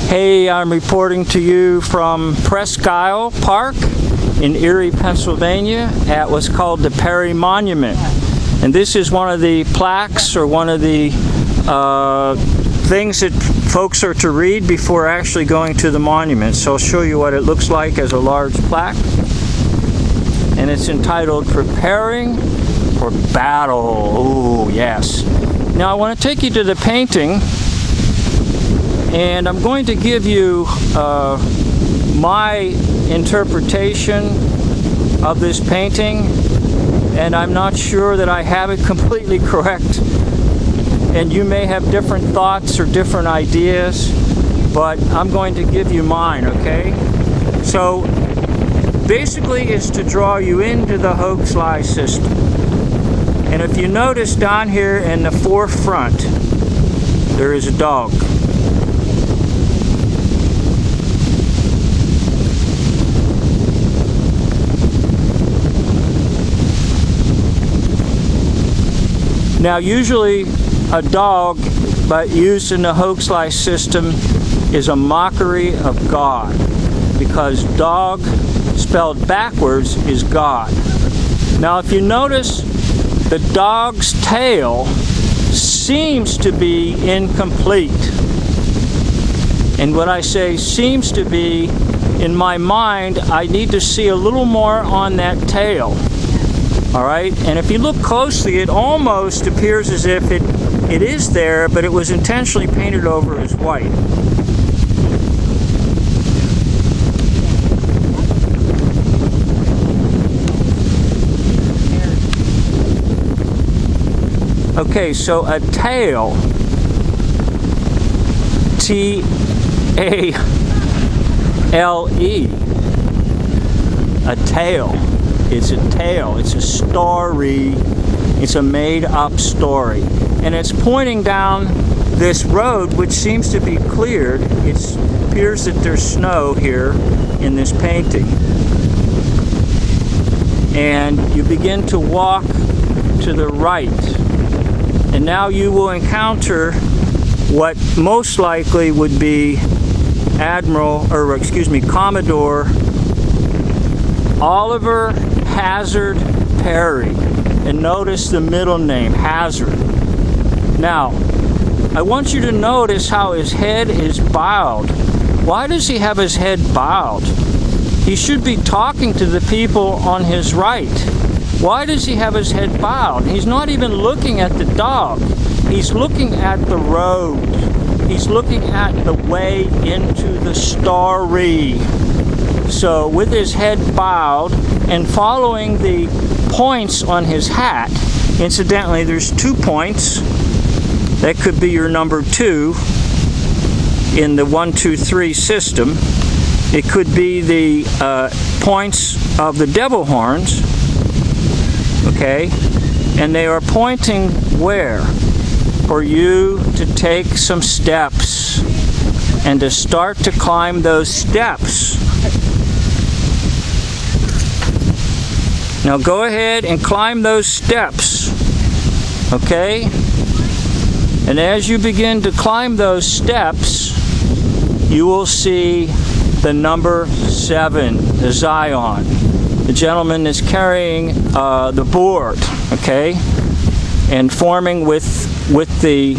Hey, I'm reporting to you from Presque Isle Park in Erie, Pennsylvania at what's called the Perry Monument. And this is one of the plaques or one of the things that folks are to read before actually going to the monument. So I'll show you what it looks like as a large plaque. And it's entitled Preparing for Battle. Oh, yes. Now I want to take you to the painting, and I'm going to give you my interpretation of this painting, and I'm not sure that I have it completely correct, and you may have different thoughts or different ideas, but I'm going to give you mine, okay? So basically it's to draw you into the hoax-lie system. And if you notice down here in the forefront, there is a dog. Now usually a dog, but used in the hoax-lie system, is a mockery of God, because dog spelled backwards is God. Now if you notice, the dog's tail seems to be incomplete. And what I say seems to be, in my mind, I need to see a little more on that tail. Alright, and if you look closely, it almost appears as if it is there, but it was intentionally painted over as white. Okay, so a tail, T-A-L-E, a tail. It's a tale, it's a story, it's a made-up story. And it's pointing down this road, which seems to be cleared. It appears that there's snow here in this painting. And you begin to walk to the right. And now you will encounter what most likely would be Commodore Oliver Hazard Perry. And notice the middle name, Hazard. Now, I want you to notice how his head is bowed. Why does he have his head bowed? He should be talking to the people on his right. Why does he have his head bowed? He's not even looking at the dog. He's looking at the road. He's looking at the way into the story. So with his head bowed and following the points on his hat, incidentally, there's 2 points. That could be your number 2 in the 1, 2, 3 system. It could be the points of the devil horns. Okay, and they are pointing where? For you to take some steps and to start to climb those steps. Now go ahead and climb those steps, okay? And as you begin to climb those steps, you will see the number 7, the Zion. The gentleman is carrying the board, okay, and forming with the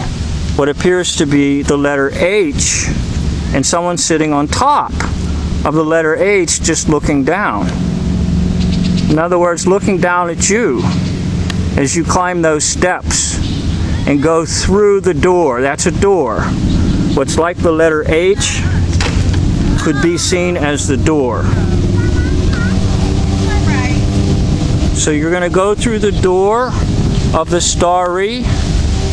what appears to be the letter H, and someone sitting on top of the letter H, just looking down. In other words, looking down at you as you climb those steps and go through the door. That's a door. What's like the letter H could be seen as the door. So you're going to go through the door of the story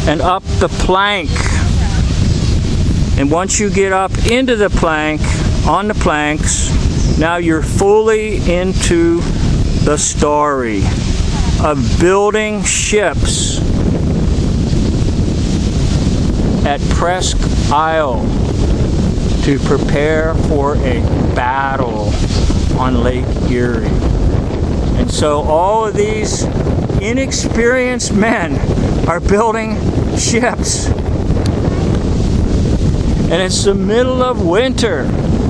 and up the plank. And once you get up into the plank, on the planks, now you're fully into the story of building ships at Presque Isle to prepare for a battle on Lake Erie. And so all of these inexperienced men are building ships. And it's the middle of winter,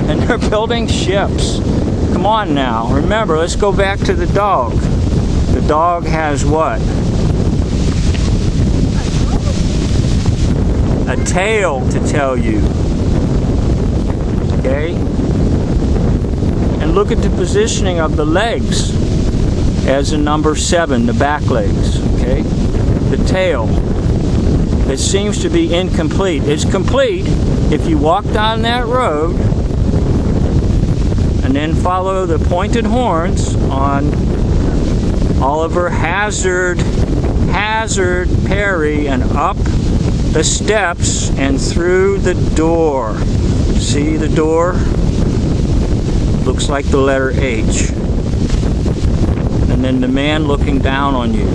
and they're building ships. Come on now. Remember, let's go back to the dog. The dog has what? A tale to tell you. Okay? And look at the positioning of the legs as a number 7, the back legs. Okay? The tail. It seems to be incomplete. It's complete if you walk down that road and then follow the pointed horns on Oliver Hazard Perry and up the steps and through the door. See the door? Looks like the letter H. And then the man looking down on you,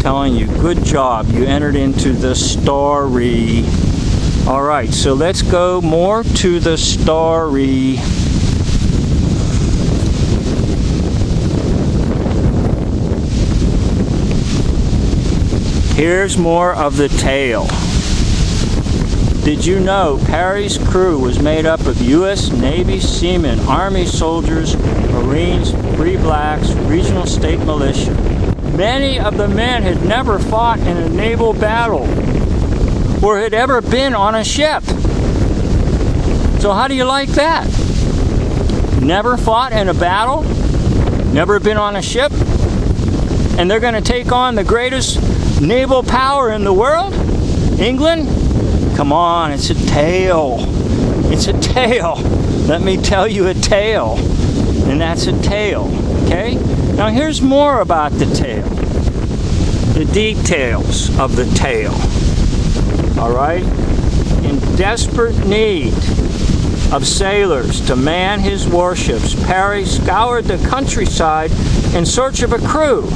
telling you, good job, you entered into the story. All right, so let's go more to the story. Here's more of the tale. Did you know Perry's crew was made up of U.S. Navy seamen, Army soldiers, Marines, free blacks, regional state militia? Many of the men had never fought in a naval battle or had ever been on a ship. So how do you like that? Never fought in a battle, never been on a ship, and they're going to take on the greatest naval power in the world? England? Come on, it's a tale. It's a tale. Let me tell you a tale. And that's a tale, okay? Now here's more about the tale. The details of the tale. All right? In desperate need of sailors to man his warships, Perry scoured the countryside in search of a crew.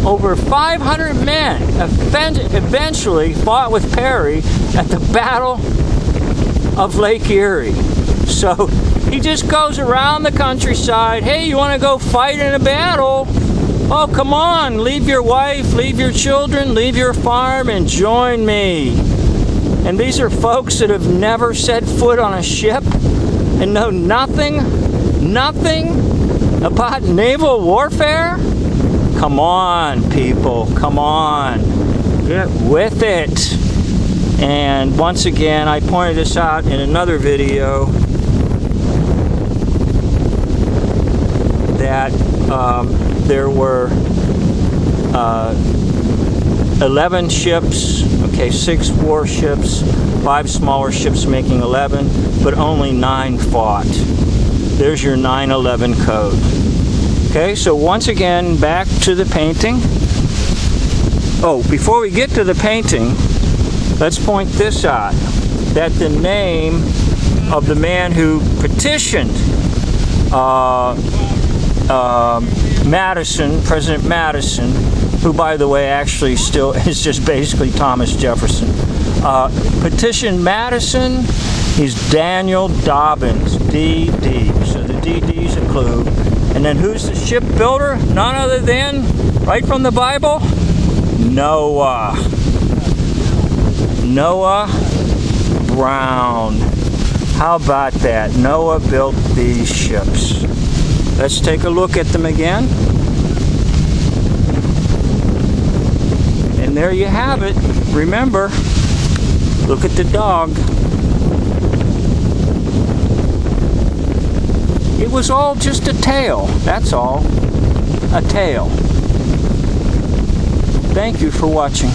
Over 500 men eventually fought with Perry at the Battle of Lake Erie. So he just goes around the countryside. Hey, you want to go fight in a battle? Oh, come on, leave your wife, leave your children, leave your farm, and join me. And these are folks that have never set foot on a ship and know nothing about naval warfare? Come on, people, come on. Get with it. And once again, I pointed this out in another video that there were 11 ships, okay, 6 warships, 5 smaller ships making 11, but only 9 fought. There's your 9/11 code. Okay, so once again, back to the painting. Oh, before we get to the painting, let's point this out, that the name of the man who petitioned Madison, President Madison, who, by the way, actually still is just basically Thomas Jefferson, petitioned Madison. He's Daniel Dobbins, D.D. So the D.D. is a clue. And then who's the shipbuilder? None other than, right from the Bible, Noah. Noah Brown. How about that? Noah built these ships. Let's take a look at them again. And there you have it. Remember, look at the dog. It was all just a tale, that's all. A tale. Thank you for watching.